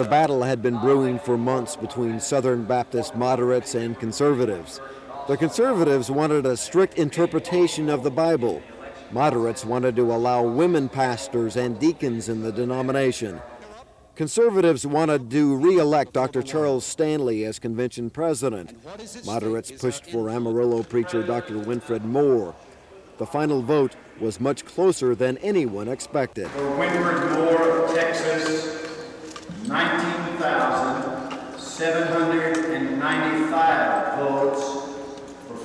the battle had been brewing for months between Southern Baptist moderates and conservatives. The conservatives wanted a strict interpretation of the Bible. Moderates wanted to allow women pastors and deacons in the denomination. Conservatives wanted to re-elect Dr. Charles Stanley as convention president. Moderates pushed for Amarillo preacher Dr. Winfred Moore. The final vote was much closer than anyone expected. For Winfred Moore of Texas, 19,795 votes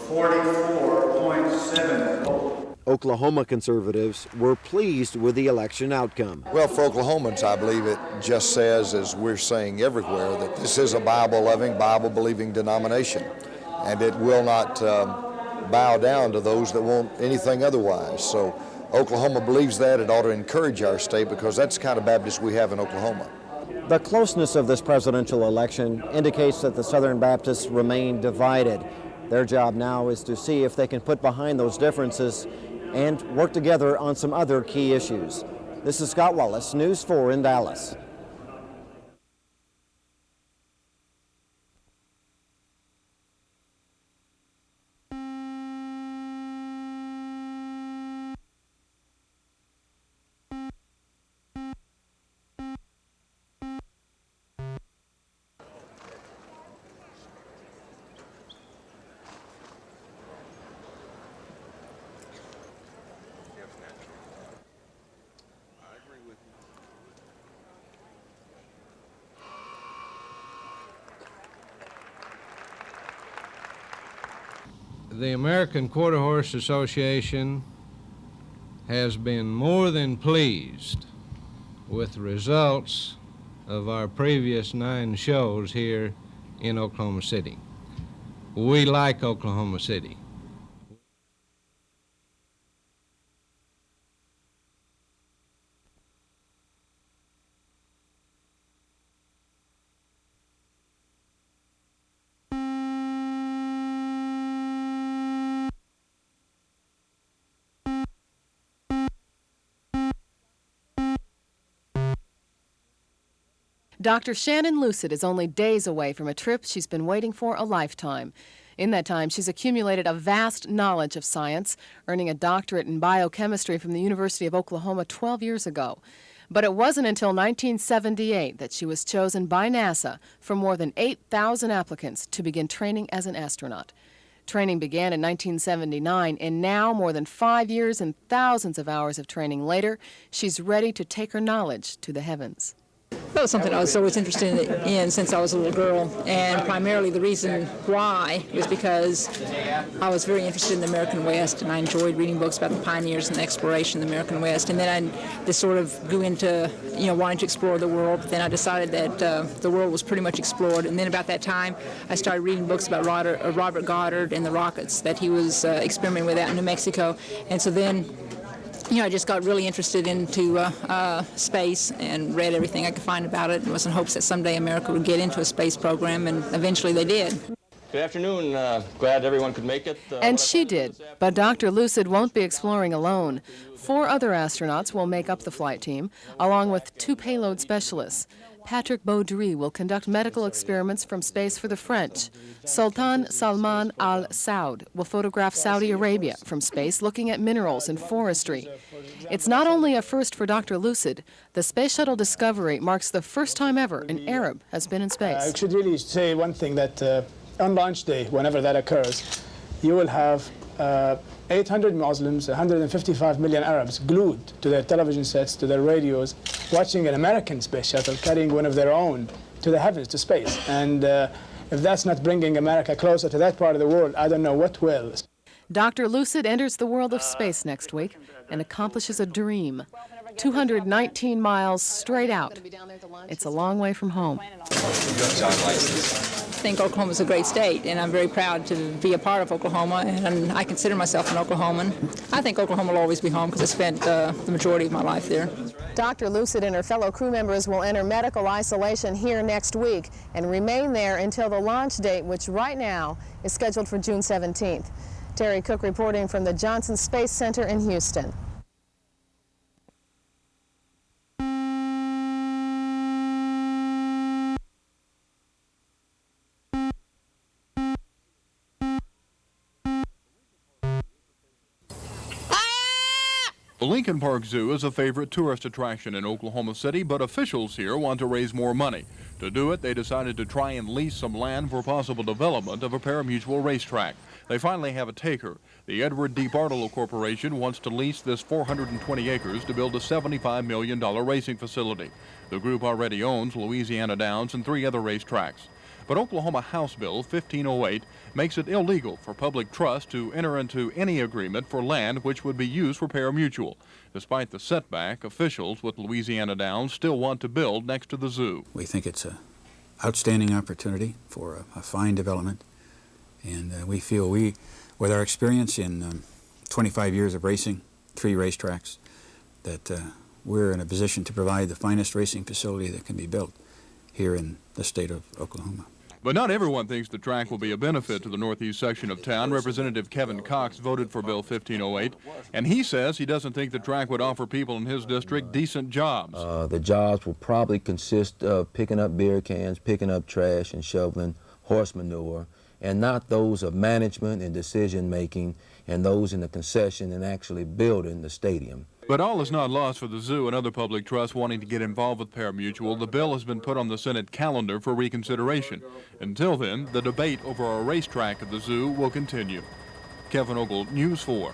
for 44.7 votes. Oklahoma conservatives were pleased with the election outcome. Well, for Oklahomans, I believe it just says, as we're saying everywhere, that this is a Bible-loving, Bible-believing denomination, and it will not bow down to those that want anything otherwise. So Oklahoma believes that. It ought to encourage our state, because that's the kind of Baptists we have in Oklahoma. The closeness of this presidential election indicates that the Southern Baptists remain divided. Their job now is to see if they can put behind those differences and work together on some other key issues. This is Scott Wallace, News 4 in Dallas. The American Quarterhorse Association has been more than pleased with the results of our previous 9 shows here in Oklahoma City. We like Oklahoma City. Dr. Shannon Lucid is only days away from a trip she's been waiting for a lifetime. In that time, she's accumulated a vast knowledge of science, earning a doctorate in biochemistry from the University of Oklahoma 12 years ago. But it wasn't until 1978 that she was chosen by NASA from more than 8,000 applicants to begin training as an astronaut. Training began in 1979, and now, more than 5 years and thousands of hours of training later, she's ready to take her knowledge to the heavens. That was something I was always interested in since I was a little girl, and primarily the reason why was because I was very interested in the American West, and I enjoyed reading books about the pioneers and the exploration of the American West. And then I just sort of grew into, wanting to explore the world. But then I decided that the world was pretty much explored. And then about that time, I started reading books about Robert Goddard and the rockets that he was experimenting with out in New Mexico. And so then I just got really interested into space and read everything I could find about it, and was in hopes that someday America would get into a space program, and eventually they did. Good afternoon. Glad everyone could make it. And she did, but Dr. Lucid won't be exploring alone. 4 other astronauts will make up the flight team, along with 2 payload specialists. Patrick Baudry will conduct medical experiments from space for the French. Sultan Salman Al Saud will photograph Saudi Arabia from space, looking at minerals and forestry. It's not only a first for Dr. Lucid. The Space Shuttle Discovery marks the first time ever an Arab has been in space. I should really say one thing, that on launch day, whenever that occurs, you will have 800 Muslims, 155 million Arabs glued to their television sets, to their radios, watching an American space shuttle carrying one of their own to the heavens, to space. And if that's not bringing America closer to that part of the world, I don't know what will. Dr. Lucid enters the world of space next week and accomplishes a dream. 219 miles straight out. It's a long way from home. I think Oklahoma is a great state, and I'm very proud to be a part of Oklahoma, and I consider myself an Oklahoman. I think Oklahoma will always be home because I spent the majority of my life there. Dr. Lucid and her fellow crew members will enter medical isolation here next week and remain there until the launch date, which right now is scheduled for June 17th. Terry Cook reporting from the Johnson Space Center in Houston. The Lincoln Park Zoo is a favorite tourist attraction in Oklahoma City, but officials here want to raise more money. To do it, they decided to try and lease some land for possible development of a pari-mutuel racetrack. They finally have a taker. The Edward D. Bartolo Corporation wants to lease this 420 acres to build a $75 million racing facility. The group already owns Louisiana Downs and 3 other racetracks. But Oklahoma House Bill 1508 makes it illegal for public trust to enter into any agreement for land which would be used for pari-mutuel. Despite the setback, officials with Louisiana Downs still want to build next to the zoo. We think it's an outstanding opportunity for a fine development, and we feel with our experience in 25 years of racing, 3 racetracks, that we're in a position to provide the finest racing facility that can be built here in the state of Oklahoma. But not everyone thinks the track will be a benefit to the northeast section of town. Representative Kevin Cox voted for Bill 1508, and he says he doesn't think the track would offer people in his district decent jobs. The jobs will probably consist of picking up beer cans, picking up trash, and shoveling horse manure, and not those of management and decision-making and those in the concession and actually building the stadium. But all is not lost for the zoo and other public trusts wanting to get involved with pari-mutuel. The bill has been put on the Senate calendar for reconsideration. Until then, the debate over a racetrack at the zoo will continue. Kevin Ogle, News 4.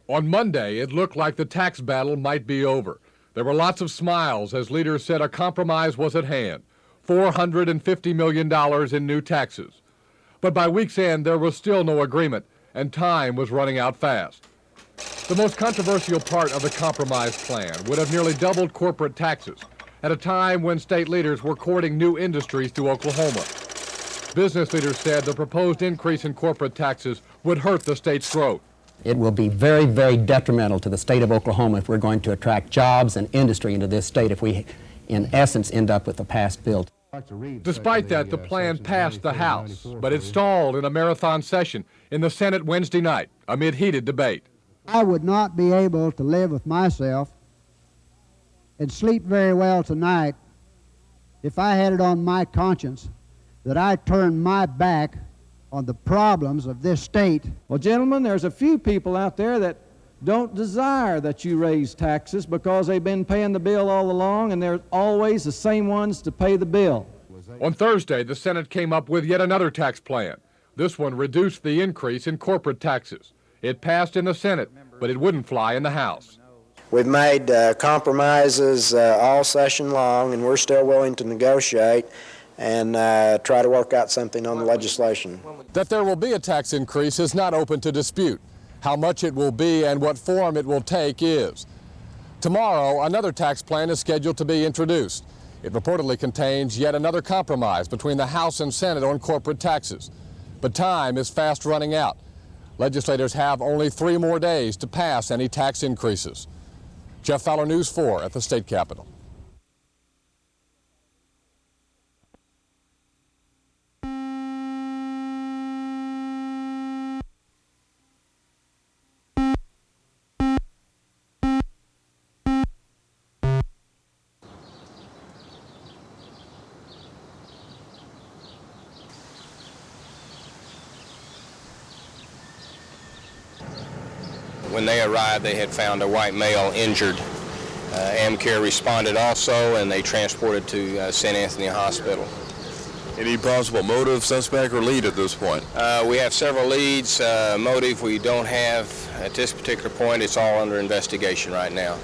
On Monday, it looked like the tax battle might be over. There were lots of smiles as leaders said a compromise was at hand, $450 million in new taxes. But by week's end, there was still no agreement, and time was running out fast. The most controversial part of the compromise plan would have nearly doubled corporate taxes at a time when state leaders were courting new industries to Oklahoma. Business leaders said the proposed increase in corporate taxes would hurt the state's growth. It will be very, very detrimental to the state of Oklahoma if we're going to attract jobs and industry into this state if we, in essence, end up with the past bill. Despite that, the plan passed the House, but it stalled in a marathon session in the Senate Wednesday night amid heated debate. I would not be able to live with myself and sleep very well tonight if I had it on my conscience that I turned my back on the problems of this state. Well, gentlemen, there's a few people out there that don't desire that you raise taxes because they've been paying the bill all along, and they're always the same ones to pay the bill. On Thursday, the Senate came up with yet another tax plan. This one reduced the increase in corporate taxes. It passed in the Senate, but it wouldn't fly in the House. We've made compromises all session long, and we're still willing to negotiate and try to work out something on the legislation. That there will be a tax increase is not open to dispute. How much it will be and what form it will take is. Tomorrow, another tax plan is scheduled to be introduced. It reportedly contains yet another compromise between the House and Senate on corporate taxes. But time is fast running out. Legislators have only 3 more days to pass any tax increases. Jeff Fowler, News 4 at the state capitol. When they arrived, they had found a white male injured. AmCare responded also, and they transported to St. Anthony Hospital. Any possible motive, suspect, or lead at this point? We have several leads. Motive we don't have at this particular point. It's all under investigation right now.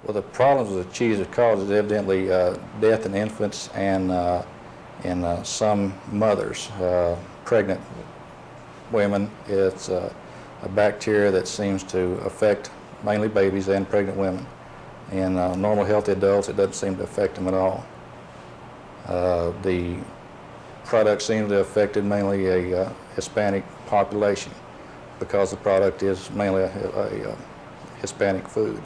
Well, the problems with the cheese it causes evidently death in infants and in some mothers, pregnant women. It's a bacteria that seems to affect mainly babies and pregnant women. In normal healthy adults, it doesn't seem to affect them at all. The product seems to have affected mainly a Hispanic population because the product is mainly a Hispanic food.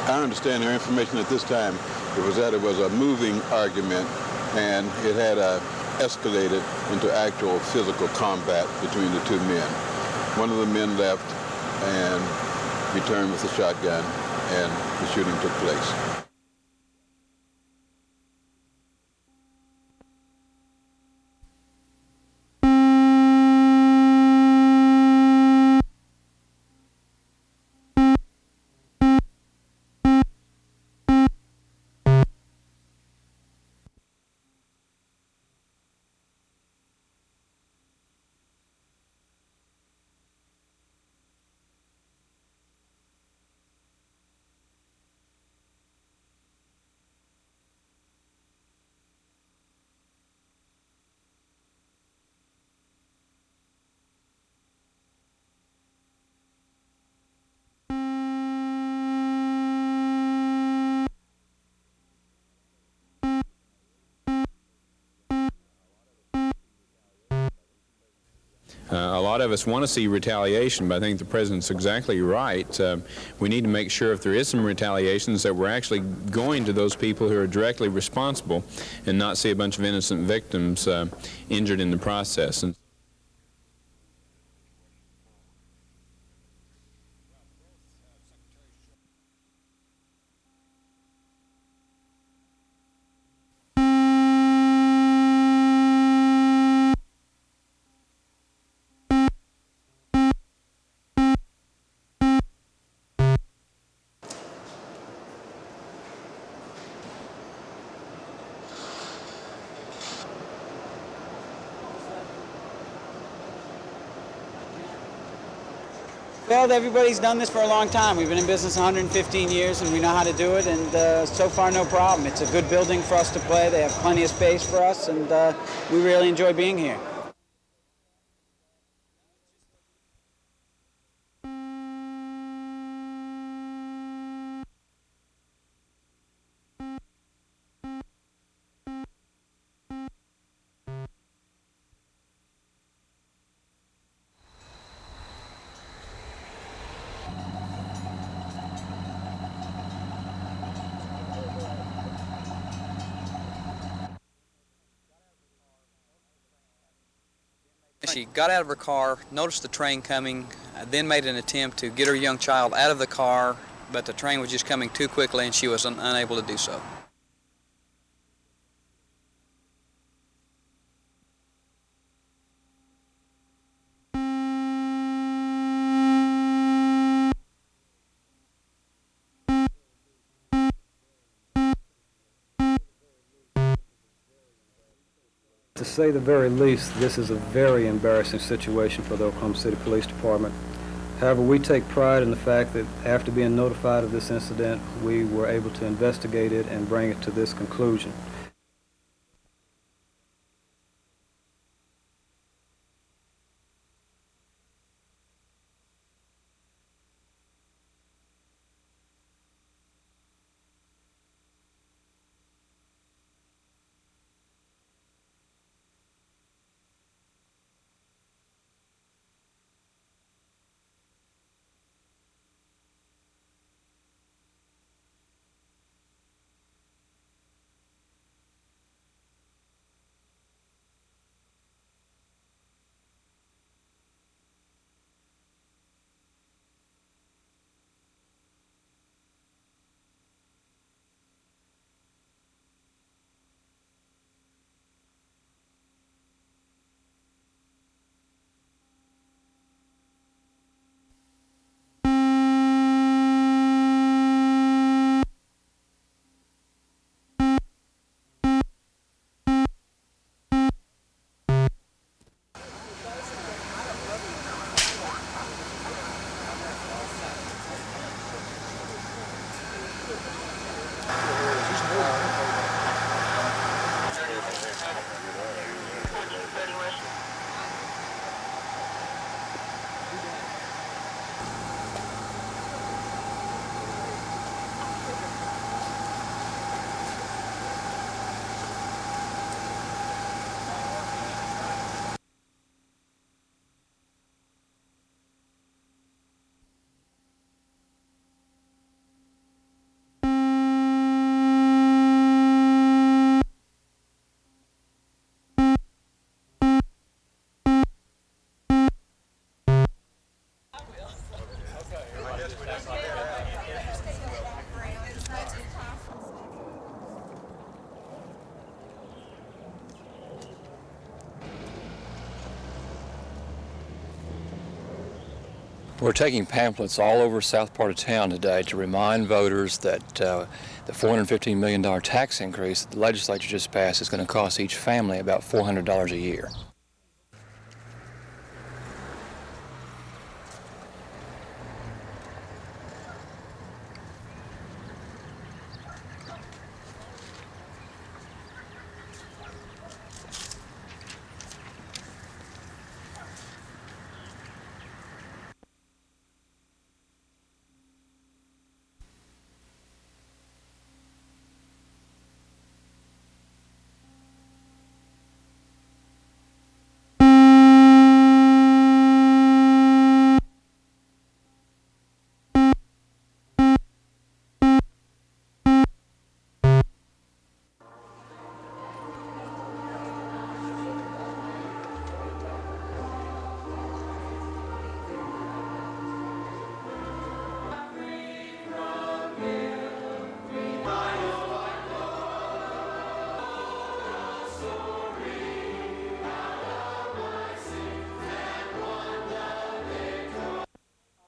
I understand their information at this time. It was that it was a moving argument, and it had escalated into actual physical combat between the two men. One of the men left and returned with a shotgun, and the shooting took place. A lot of us want to see retaliation, but I think the President's exactly right. We need to make sure if there is some retaliations that we're actually going to those people who are directly responsible and not see a bunch of innocent victims injured in the process. Well, everybody's done this for a long time. We've been in business 115 years, and we know how to do it, and so far no problem. It's a good building for us to play. They have plenty of space for us, and we really enjoy being here. She got out of her car, noticed the train coming, then made an attempt to get her young child out of the car, but the train was just coming too quickly and she was unable to do so. To say the very least, this is a very embarrassing situation for the Oklahoma City Police Department. However, we take pride in the fact that after being notified of this incident, we were able to investigate it and bring it to this conclusion. We're taking pamphlets all over south part of town today to remind voters that the $415 million tax increase that the legislature just passed is going to cost each family about $400 a year.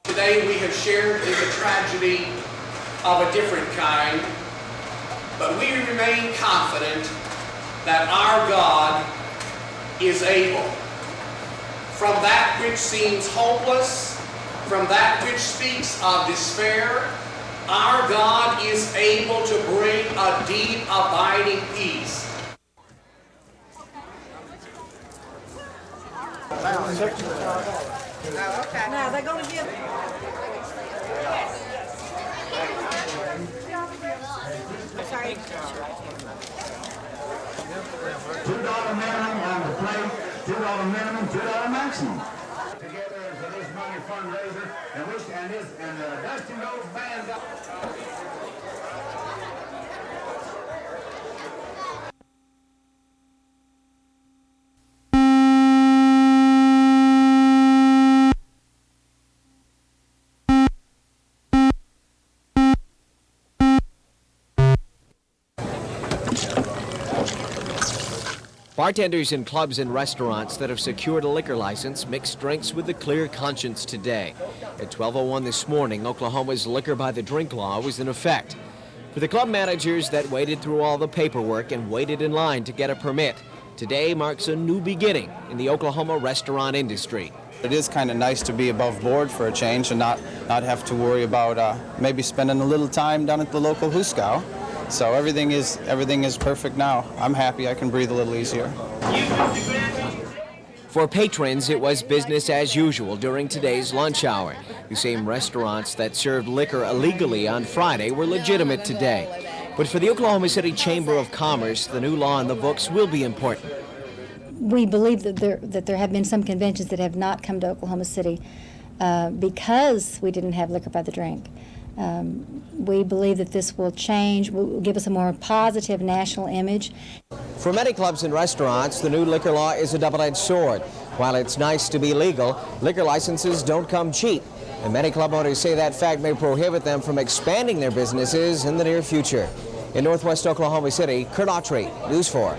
Today we have shared in the tragedy of a different kind, but we remain confident that our God is able. From that which seems hopeless, from that which speaks of despair, our God is able to bring a deep, abiding peace. Now they're going to give. Sorry. $2 minimum on the plate, $2 minimum, $2 maximum. Together for this money fundraiser, and Dusty Rose Band. Bartenders in clubs and restaurants that have secured a liquor license mixed drinks with a clear conscience today. At 12:01 this morning, Oklahoma's liquor by the drink law was in effect. For the club managers that waded through all the paperwork and waited in line to get a permit, today marks a new beginning in the Oklahoma restaurant industry. It is kind of nice to be above board for a change and not have to worry about maybe spending a little time down at the local hooskow. So everything is perfect now. I'm happy I can breathe a little easier. For patrons, it was business as usual during today's lunch hour. The same restaurants that served liquor illegally on Friday were legitimate today. But for the Oklahoma City Chamber of Commerce, the new law in the books will be important. We believe that there have been some conventions that have not come to Oklahoma City because we didn't have liquor by the drink. We believe that this will change, will give us a more positive national image. For many clubs and restaurants, the new liquor law is a double-edged sword. While it's nice to be legal, liquor licenses don't come cheap. And many club owners say that fact may prohibit them from expanding their businesses in the near future. In northwest Oklahoma City, Kurt Autry, News 4.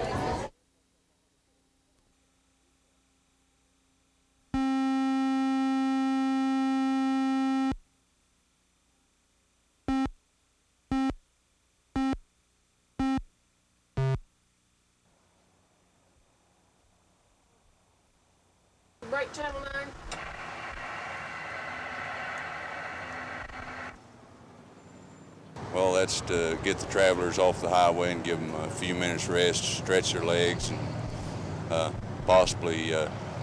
Right, Channel 9. Well, that's to get the travelers off the highway and give them a few minutes rest, stretch their legs, and possibly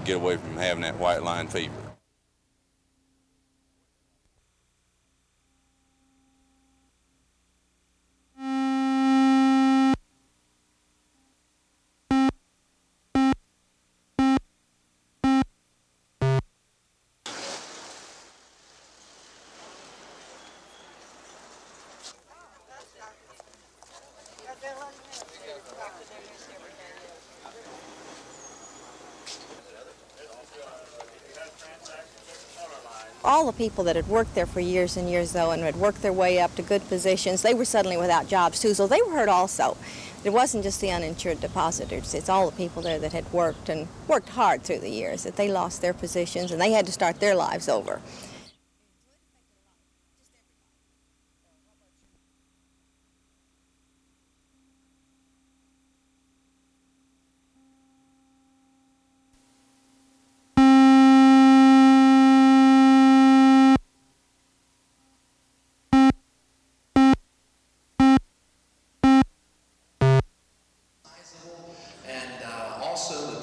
get away from having that white line fever. All the people that had worked there for years and years, though, and had worked their way up to good positions, they were suddenly without jobs, too, so they were hurt also. It wasn't just the uninsured depositors. It's all the people there that had worked and worked hard through the years, that they lost their positions and they had to start their lives over.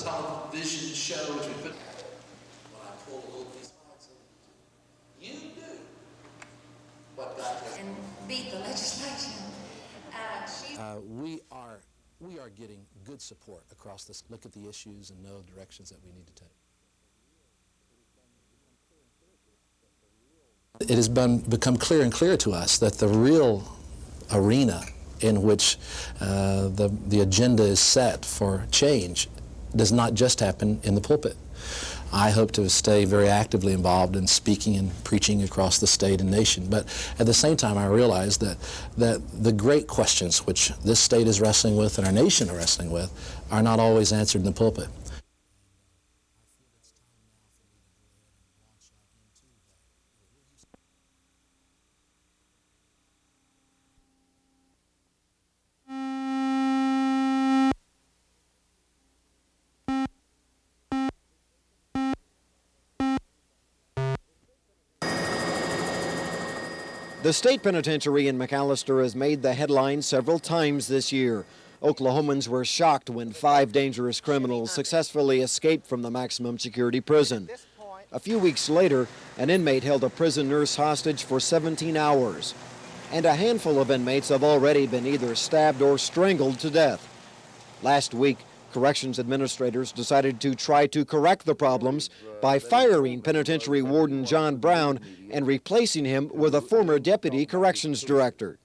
television shows. We put. When I pull a little piece of it, you do what God has. And beat the legislation. We are getting good support across this. Look at the issues and know directions that we need to take. It has become clear and clear to us that the real arena in which the agenda is set for change does not just happen in the pulpit. I hope to stay very actively involved in speaking and preaching across the state and nation, but at the same time I realize that the great questions which this state is wrestling with and our nation are wrestling with are not always answered in the pulpit. The state penitentiary in McAlester has made the headlines several times this year. Oklahomans were shocked when 5 dangerous criminals successfully escaped from the maximum security prison. A few weeks later, an inmate held a prison nurse hostage for 17 hours. And a handful of inmates have already been either stabbed or strangled to death. Last week, corrections administrators decided to try to correct the problems by firing penitentiary warden John Brown and replacing him with a former deputy corrections director.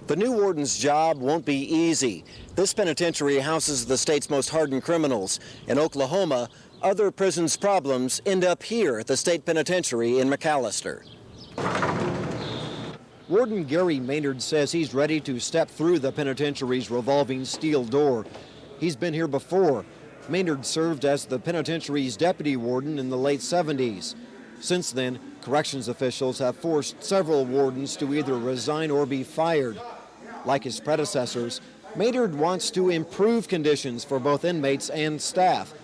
The new warden's job won't be easy. This penitentiary houses the state's most hardened criminals. In Oklahoma, other prisons' problems end up here at the state penitentiary in McAlester. Warden Gary Maynard says he's ready to step through the penitentiary's revolving steel door. He's been here before. Maynard served as the penitentiary's deputy warden in the late 70s. Since then, corrections officials have forced several wardens to either resign or be fired. Like his predecessors, Maynard wants to improve conditions for both inmates and staff.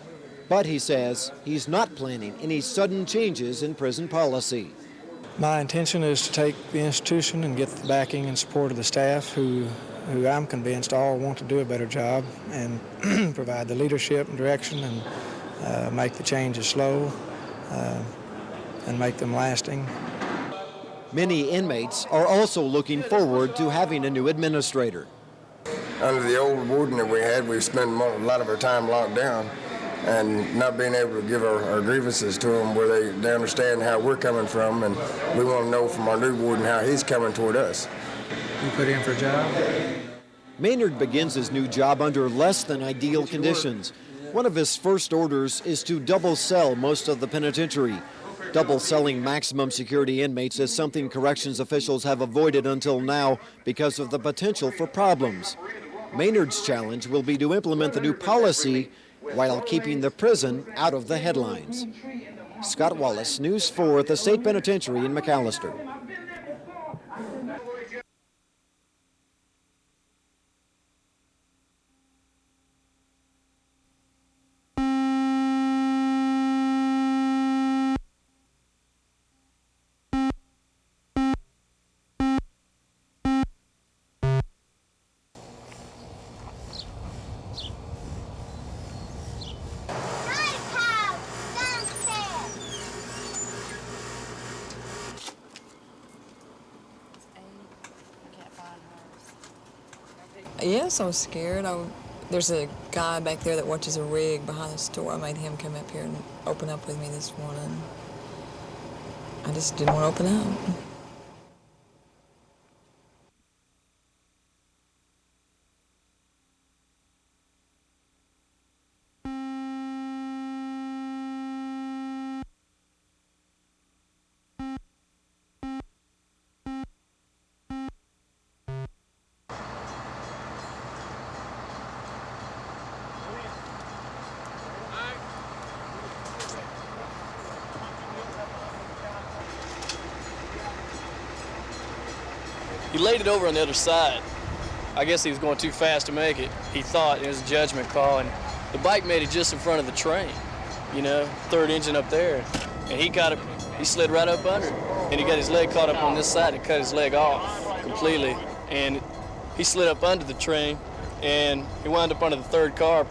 But he says he's not planning any sudden changes in prison policy. My intention is to take the institution and get the backing and support of the staff who I'm convinced all want to do a better job and provide the leadership and direction and make the changes slow and make them lasting. Many inmates are also looking forward to having a new administrator. Under the old warden that we had, we spent a lot of our time locked down and not being able to give our grievances to them where they understand how we're coming from, and we want to know from our new warden how he's coming toward us. You put in for a job? Maynard begins his new job under less than ideal conditions. One of his first orders is to double cell most of the penitentiary. Double celling maximum security inmates is something corrections officials have avoided until now because of the potential for problems. Maynard's challenge will be to implement the new policy while keeping the prison out of the headlines. Scott Wallace, News 4 at the State Penitentiary in McAlester. Yes, I was scared. There's a guy back there that watches a rig behind the store. I made him come up here and open up with me this morning. I just didn't want to open up. He laid it over on the other side. I guess he was going too fast to make it. He thought it was a judgment call, and the bike made it just in front of the train, you know, third engine up there. And he slid right up under it. And he got his leg caught up on this side and cut his leg off completely. And he slid up under the train, and he wound up under the third car.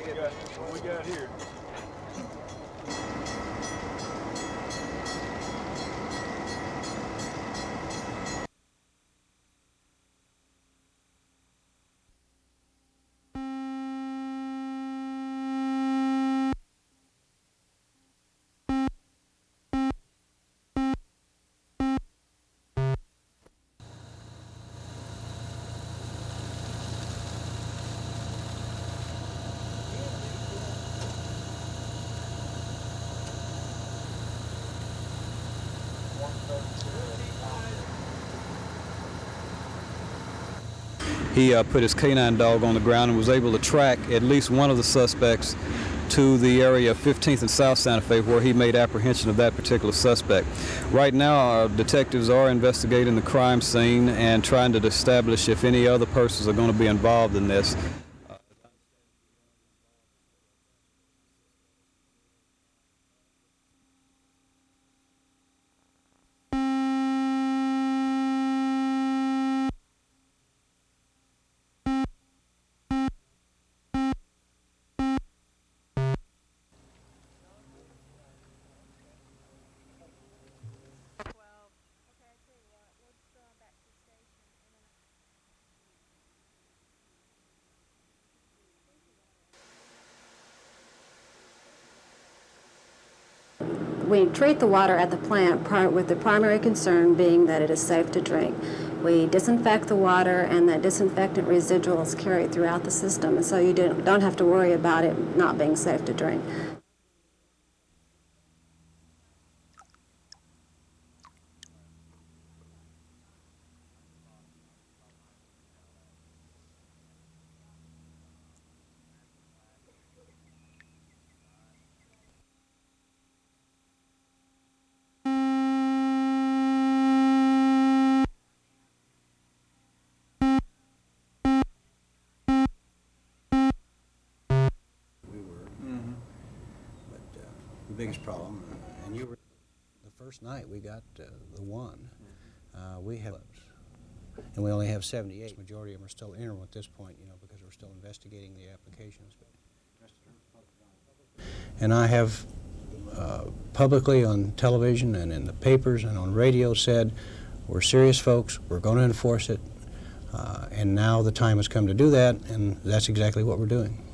What we got here? He put his canine dog on the ground and was able to track at least one of the suspects to the area of 15th and South Santa Fe, where he made apprehension of that particular suspect. Right now, our detectives are investigating the crime scene and trying to establish if any other persons are going to be involved in this. We treat the water at the plant with the primary concern being that it is safe to drink. We disinfect the water, and that disinfectant residual is carried throughout the system, and so you don't have to worry about it not being safe to drink. The biggest problem, and you were the first night we got the one. We have, and we only have 78. The majority of them are still interim at this point, you know, because we're still investigating the applications. And I have publicly on television and in the papers and on radio said, we're serious folks, we're going to enforce it, and now the time has come to do that, and that's exactly what we're doing.